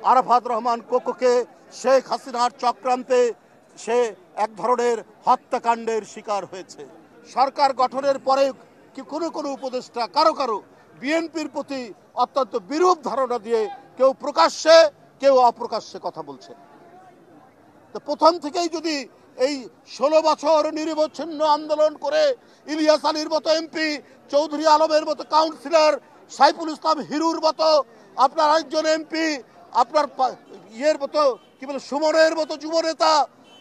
আরাফাত রহমান কোকোকে শেখ হাসিনার চক্রান্তে সে এক ধরনের হত্যাকাণ্ডের শিকার হয়েছে। সরকার গঠনের পরে কোনো কোনো উপদেষ্টা কারো বিএনপির প্রতি অত্যন্ত বিরূপ ধারণা দিয়ে কেউ প্রকাশ্যে কেউ অপ্রকাশ্যে কথা বলছে। তো প্রথম থেকেই যদি এই 16 বছর নিরবচ্ছিন্ন আন্দোলন করে ইলিয়াস আলীর মতো এমপি, চৌধুরী আলমের মতো কাউন্সিলর, সাইফুল ইসলাম হিরুর মতো আপনার একজন এমপি, আপনার ইয়ের মতো কি বলে সুমনের মতো যুব নেতা,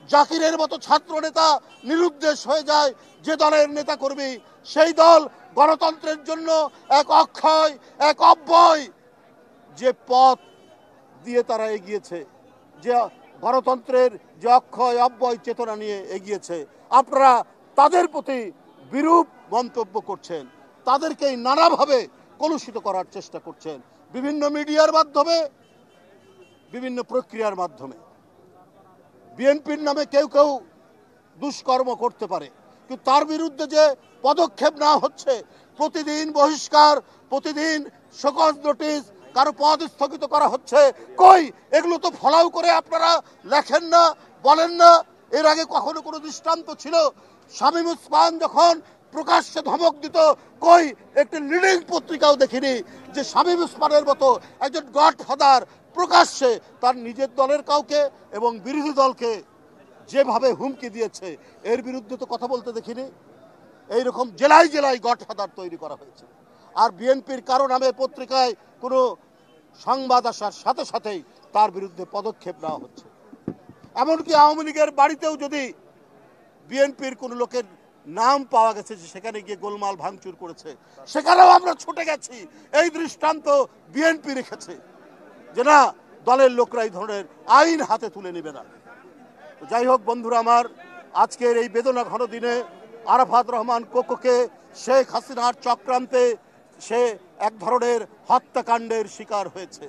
জাকিরের মতো ছাত্র নেতা নিরুদ্দেশ হয়ে যায় যে দলের নেতা কর্মী, সেই দল গণতন্ত্রের জন্য এক অক্ষয় এক অব্যয় যে পথ দিয়ে তারা এগিয়েছে, যে গণতন্ত্রের যে অক্ষয় অব্যয় চেতনা নিয়ে এগিয়েছে, আপনারা তাদের প্রতি বিরূপ মন্তব্য করছেন, তাদেরকেই নানাভাবে কলুষিত করার চেষ্টা করছেন বিভিন্ন মিডিয়ার মাধ্যমে, বিভিন্ন প্রক্রিয়ার মাধ্যমে। বিএনপির নামে কেউ কেউ দুষ্কর্ম করতে পারে, কিন্তু তার বিরুদ্ধে যে পদক্ষেপ না হচ্ছে, প্রতিদিন বহিষ্কার, প্রতিদিন শোকজ নোটিশ, কারো পদ স্থগিত করা হচ্ছে, কই এগুলো তো ফলাও করে আপনারা লেখেন না, বলেন না। এর আগে কখনো কোনো দৃষ্টান্ত ছিল? শামীম ওসমান যখন প্রকাশ্যে ধমক দিত, কই একটি লিডিং পত্রিকাও দেখিনি যে শামীম ওসমানের মতো একজন গডফাদার প্রকাশ্যে তার নিজের দলের কাউকে এবং বিরোধী দলকে যেভাবে হুমকি দিয়েছে এর বিরুদ্ধে তো কথা বলতে দেখিনি। এইরকম জেলায় জেলায় গডফাদার তৈরি করা হয়েছে। আর বিএনপির কারো নামে পত্রিকায় কোনো সংবাদ আসার সাথে সাথেই তার বিরুদ্ধে পদক্ষেপ নেওয়া হচ্ছে। এমনকি আওয়ামী লীগের বাড়িতেও যদি বিএনপির কোনো লোকের নাম পাওয়া গেছে যে সেখানে গিয়ে গোলমাল ভাঙচুর করেছে, সেখানেও আমরা ছুটে গেছি। এই দৃষ্টান্ত বিএনপি রেখেছে যে না, দলের লোকরা এই ধরনের আইন হাতে তুলে নেবে না। যাই হোক বন্ধুরা আমার, আজকের এই বেদনা ঘন দিনে আরাফাত রহমান কোকোকে শেখ হাসিনার চক্রান্তে সে এক ধরনের হত্যাকাণ্ডের শিকার হয়েছে।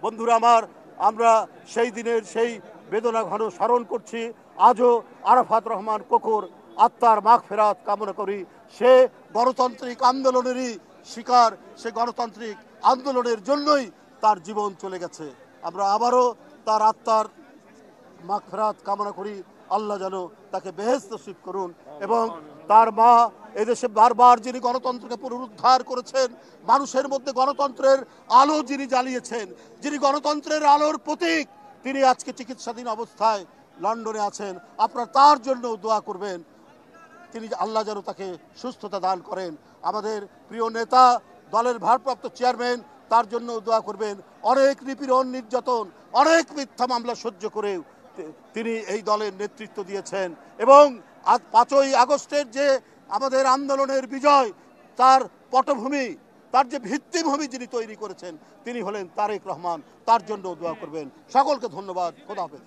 বন্ধুরা আমার, আমরা সেই দিনের সেই বেদনা ঘন স্মরণ করছি। আজও আরাফাত রহমান কোকোর আত্মার মাগফিরাত কামনা করি। সে গণতান্ত্রিক আন্দোলনেরই শিকার, সে গণতান্ত্রিক আন্দোলনের জন্যই তার জীবন চলে গেছে। আমরা আবারও তার আত্মার মাগফিরাত কামনা করি। আল্লাহ যেন তাকে বেহেশত নসিব করুন এবং তার মা এদেশে বারবার যিনি গণতন্ত্রকে পুনরুদ্ধার করেছেন, মানুষের মধ্যে গণতন্ত্রের আলো যিনি জ্বালিয়েছেন, যিনি গণতন্ত্রের আলোর প্রতীক, তিনি আজকে চিকিৎসাধীন অবস্থায় লন্ডনে আছেন। আপনারা তার জন্য দোয়া করবেন, তিনি আল্লাহ যেন তাকে সুস্থতা দান করেন। আমাদের প্রিয় নেতা, দলের ভারপ্রাপ্ত চেয়ারম্যান, তার জন্য দোয়া করবেন। অনেক নিপীড়ন, নির্যাতন, অনেক মিথ্যা মামলা সহ্য করেও তিনি এই দলের নেতৃত্ব দিয়েছেন এবং আজ 5ই আগস্টের যে আমাদের আন্দোলনের বিজয়, তার পটভূমি, তার যে ভিত্তিভূমি যিনি তৈরি করেছেন তিনি হলেন তারেক রহমান। তার জন্য দোয়া করবেন। সকলকে ধন্যবাদ। খোদা হাফেজ।